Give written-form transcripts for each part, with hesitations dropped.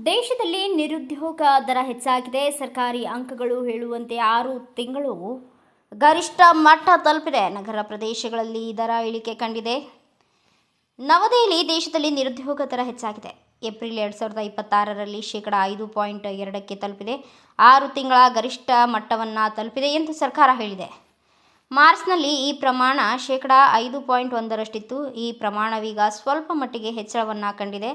ದೇಶದಲ್ಲಿ ನಿರುದ್ಯೋಗ ದರ ಹೆಚ್ಚಾಗಿದೆ. ಸರ್ಕಾರಿ ಅಂಕಗಳು ಹೇಳುವಂತೆ 6 ತಿಂಗಳು ಗರಿಷ್ಠ ಮಟ್ಟ ತಲುಪಿದೆ. ನಗರ ಪ್ರದೇಶಗಳಲ್ಲಿ ದರ ಇಳಿಕೆ ಕಂಡಿದೆ. ನವದೆಹಲಿ: ದೇಶದಲ್ಲಿ ನಿರುದ್ಯೋಗ ದರ ಹೆಚ್ಚಾಗಿದೆ. ಏಪ್ರಿಲ್ 2026ರಲ್ಲಿ ಶೇಕಡ 5.2ಕ್ಕೆ ತಲುಪಿದೆ. 6 ತಿಂಗಳ ಗರಿಷ್ಠ ಮಟ್ಟವನ್ನು ತಲುಪಿದೆ ಎಂದು ಸರ್ಕಾರ ಹೇಳಿದೆ. ಮಾರ್ಚ್ನಲ್ಲಿ ಈ ಪ್ರಮಾಣ ಶೇಕಡ 5.1ರಷ್ಟಿತ್ತು. ಈ ಪ್ರಮಾಣವೀಗ ಸ್ವಲ್ಪ ಮಟ್ಟಿಗೆ ಹೆಚ್ಚಳವನ್ನು ಕಂಡಿದೆ.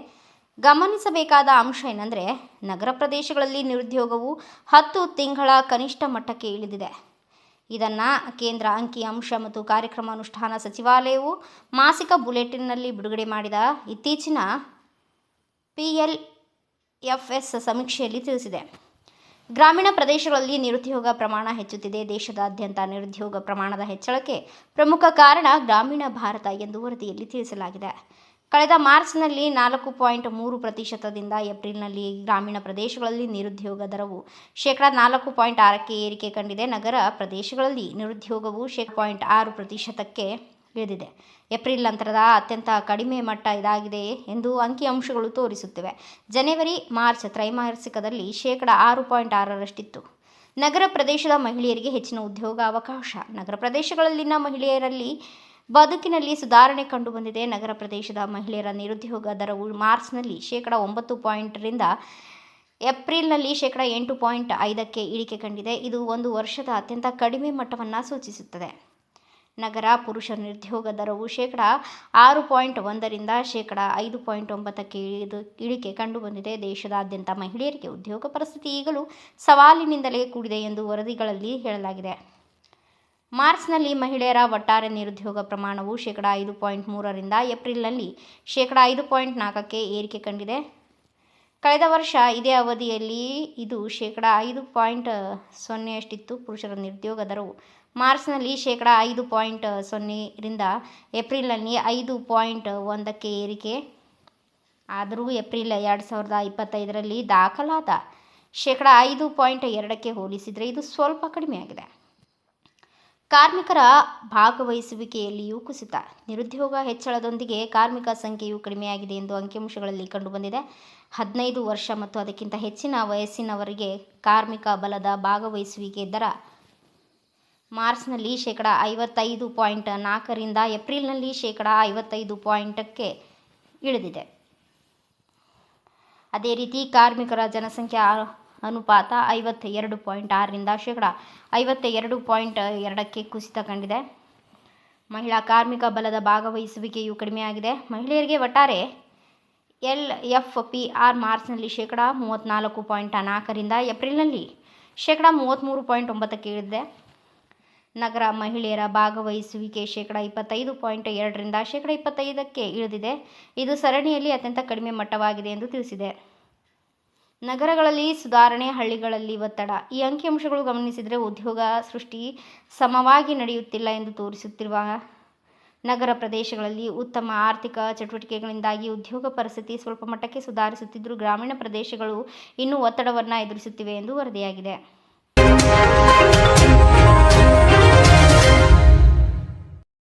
ಗಮನಿಸಬೇಕಾದ ಅಂಶ ಏನೆಂದರೆ, ನಗರ ಪ್ರದೇಶಗಳಲ್ಲಿ ನಿರುದ್ಯೋಗವು 10 ತಿಂಗಳ ಕನಿಷ್ಠ ಮಟ್ಟಕ್ಕೆ ಇಳಿದಿದೆ. ಇದನ್ನು ಕೇಂದ್ರ ಅಂಕಿ ಅಂಶ ಮತ್ತು ಕಾರ್ಯಕ್ರಮ ಅನುಷ್ಠಾನ ಸಚಿವಾಲಯವು ಮಾಸಿಕ ಬುಲೆಟಿನ್ನಲ್ಲಿ ಬಿಡುಗಡೆ ಮಾಡಿದ ಇತ್ತೀಚಿನ PLFS ಸಮೀಕ್ಷೆಯಲ್ಲಿ ತಿಳಿಸಿದೆ. ಗ್ರಾಮೀಣ ಪ್ರದೇಶಗಳಲ್ಲಿ ನಿರುದ್ಯೋಗ ಪ್ರಮಾಣ ಹೆಚ್ಚುತ್ತಿದೆ. ದೇಶದಾದ್ಯಂತ ನಿರುದ್ಯೋಗ ಪ್ರಮಾಣದ ಹೆಚ್ಚಳಕ್ಕೆ ಪ್ರಮುಖ ಕಾರಣ ಗ್ರಾಮೀಣ ಭಾರತ ಎಂದು ವರದಿಯಲ್ಲಿ ತಿಳಿಸಲಾಗಿದೆ. ಕಳೆದ ಮಾರ್ಚ್ನಲ್ಲಿ 4.3%ದಿಂದ ಏಪ್ರಿಲ್ನಲ್ಲಿ ಏಪ್ರಿಲ್ನಲ್ಲಿ ಪ್ರದೇಶಗಳಲ್ಲಿ ನಿರುದ್ಯೋಗ ದರವು ಶೇಕಡ 4.6ಕ್ಕೆ ಏರಿಕೆ ಕಂಡಿದೆ. ನಗರ ಪ್ರದೇಶಗಳಲ್ಲಿ ನಿರುದ್ಯೋಗವು ಶೇಕಡ 6%ಕ್ಕೆ ಇಳಿದಿದೆ. ಏಪ್ರಿಲ್ ನಂತರದ ಅತ್ಯಂತ ಕಡಿಮೆ ಮಟ್ಟ ಇದಾಗಿದೆ ಎಂದು ಅಂಕಿಅಂಶಗಳು ತೋರಿಸುತ್ತಿವೆ. ಜನವರಿ-ಮಾರ್ಚ್ ತ್ರೈಮಾಸಿಕದಲ್ಲಿ ಶೇಕಡ 6.6ರಷ್ಟಿತ್ತು. ನಗರ ಪ್ರದೇಶದ ಮಹಿಳೆಯರಿಗೆ ಹೆಚ್ಚಿನ ಉದ್ಯೋಗ ಅವಕಾಶ. ನಗರ ಪ್ರದೇಶಗಳಲ್ಲಿನ ಮಹಿಳೆಯರಲ್ಲಿ ಬದುಕಿನಲ್ಲಿ ಸುಧಾರಣೆ ಕಂಡುಬಂದಿದೆ. ನಗರ ಪ್ರದೇಶದ ಮಹಿಳೆಯರ ನಿರುದ್ಯೋಗ ದರವು ಮಾರ್ಚ್ನಲ್ಲಿ ಶೇಕಡ 9.ರಿಂದ ಏಪ್ರಿಲ್ನಲ್ಲಿ ಶೇಕಡ 8.5ಕ್ಕೆ ಇಳಿಕೆ ಕಂಡಿದೆ. ಇದು ಒಂದು ವರ್ಷದ ಅತ್ಯಂತ ಕಡಿಮೆ ಮಟ್ಟವನ್ನು ಸೂಚಿಸುತ್ತದೆ. ನಗರ ಪುರುಷರ ನಿರುದ್ಯೋಗ ದರವು ಶೇಕಡ 6.1ರಿಂದ ಶೇಕಡ 5.9ಕ್ಕೆ ಇಳಿಕೆ ಕಂಡುಬಂದಿದೆ. ದೇಶದಾದ್ಯಂತ ಮಹಿಳೆಯರಿಗೆ ಉದ್ಯೋಗ ಪರಿಸ್ಥಿತಿ ಈಗಲೂ ಸವಾಲಿನಿಂದಲೇ ಕೂಡಿದೆ ಎಂದು ವರದಿಗಳಲ್ಲಿ ಹೇಳಲಾಗಿದೆ. ಮಾರ್ಚ್ನಲ್ಲಿ ಮಹಿಳೆಯರ ಒಟ್ಟಾರೆ ನಿರುದ್ಯೋಗ ಪ್ರಮಾಣವು ಶೇಕಡ 5.3ರಿಂದ ಏಪ್ರಿಲ್ನಲ್ಲಿ ಶೇಕಡ 5.4ಕ್ಕೆ ಏರಿಕೆ ಕಂಡಿದೆ. ಕಳೆದ ವರ್ಷ ಇದೇ ಅವಧಿಯಲ್ಲಿ ಇದು ಶೇಕಡ 5.0ರಷ್ಟಿತ್ತು. ಪುರುಷರ ನಿರುದ್ಯೋಗ ದರವು ಮಾರ್ಚ್ನಲ್ಲಿ ಶೇಕಡ 5.0ರಿಂದ ಏಪ್ರಿಲ್ನಲ್ಲಿ 5.1ಕ್ಕೆ ಏರಿಕೆ. ಆದರೂ ಏಪ್ರಿಲ್ 2025ರಲ್ಲಿ ದಾಖಲಾದ ಶೇಕಡ 5.2ಕ್ಕೆ ಹೋಲಿಸಿದರೆ ಇದು ಸ್ವಲ್ಪ ಕಡಿಮೆಯಾಗಿದೆ. ಕಾರ್ಮಿಕರ ಭಾಗವಹಿಸುವಿಕೆಯಲ್ಲಿಯೂ ಕುಸಿತ. ನಿರುದ್ಯೋಗ ಹೆಚ್ಚಳದೊಂದಿಗೆ ಕಾರ್ಮಿಕ ಸಂಖ್ಯೆಯೂ ಕಡಿಮೆಯಾಗಿದೆ ಎಂದು ಅಂಕಿಅಂಶಗಳಲ್ಲಿ ಕಂಡುಬಂದಿದೆ. 15 ವರ್ಷ ಮತ್ತು ಅದಕ್ಕಿಂತ ಹೆಚ್ಚಿನ ವಯಸ್ಸಿನವರಿಗೆ ಕಾರ್ಮಿಕ ಬಲದ ಭಾಗವಹಿಸುವಿಕೆ ದರ ಮಾರ್ಚ್ನಲ್ಲಿ ಶೇಕಡ 55.4ರಿಂದ ಏಪ್ರಿಲ್ನಲ್ಲಿ ಶೇಕಡ 55.ಕ್ಕೆ ಇಳಿದಿದೆ. ಅದೇ ರೀತಿ ಕಾರ್ಮಿಕರ ಜನಸಂಖ್ಯಾ ಅನುಪಾತ 52.6ರಿಂದ ಶೇಕಡ 52.2ಕ್ಕೆ ಕುಸಿತ ಕಂಡಿದೆ. ಮಹಿಳಾ ಕಾರ್ಮಿಕ ಬಲದ ಭಾಗವಹಿಸುವಿಕೆಯೂ ಕಡಿಮೆಯಾಗಿದೆ. ಮಹಿಳೆಯರಿಗೆ ಒಟ್ಟಾರೆ LFPR ಮಾರ್ಚ್ನಲ್ಲಿ ಶೇಕಡ 34.4ರಿಂದ ಏಪ್ರಿಲ್ನಲ್ಲಿ ಶೇಕಡ 33.9ಕ್ಕೆ ಇಳಿದಿದೆ. ನಗರ ಮಹಿಳೆಯರ ಭಾಗವಹಿಸುವಿಕೆ ಶೇಕಡ 25.2ರಿಂದ ಶೇಕಡ 25ಕ್ಕೆ ಇಳಿದಿದೆ. ಇದು ಸರಣಿಯಲ್ಲಿ ಅತ್ಯಂತ ಕಡಿಮೆ ಮಟ್ಟವಾಗಿದೆ ಎಂದು ತಿಳಿಸಿದೆ. ನಗರಗಳಲ್ಲಿ ಸುಧಾರಣೆ, ಹಳ್ಳಿಗಳಲ್ಲಿ ಒತ್ತಡ. ಈ ಅಂಕಿಅಂಶಗಳು ಗಮನಿಸಿದರೆ ಉದ್ಯೋಗ ಸೃಷ್ಟಿ ಸಮವಾಗಿ ನಡೆಯುತ್ತಿಲ್ಲ ಎಂದು ತೋರಿಸುತ್ತಿರುವ ನಗರ ಪ್ರದೇಶಗಳಲ್ಲಿ ಉತ್ತಮ ಆರ್ಥಿಕ ಚಟುವಟಿಕೆಗಳಿಂದಾಗಿ ಉದ್ಯೋಗ ಪರಿಸ್ಥಿತಿ ಸ್ವಲ್ಪ ಮಟ್ಟಕ್ಕೆ ಸುಧಾರಿಸುತ್ತಿದ್ದರೂ ಗ್ರಾಮೀಣ ಪ್ರದೇಶಗಳು ಇನ್ನೂ ಒತ್ತಡವನ್ನು ಎದುರಿಸುತ್ತಿವೆ ಎಂದು ವರದಿಯಾಗಿದೆ.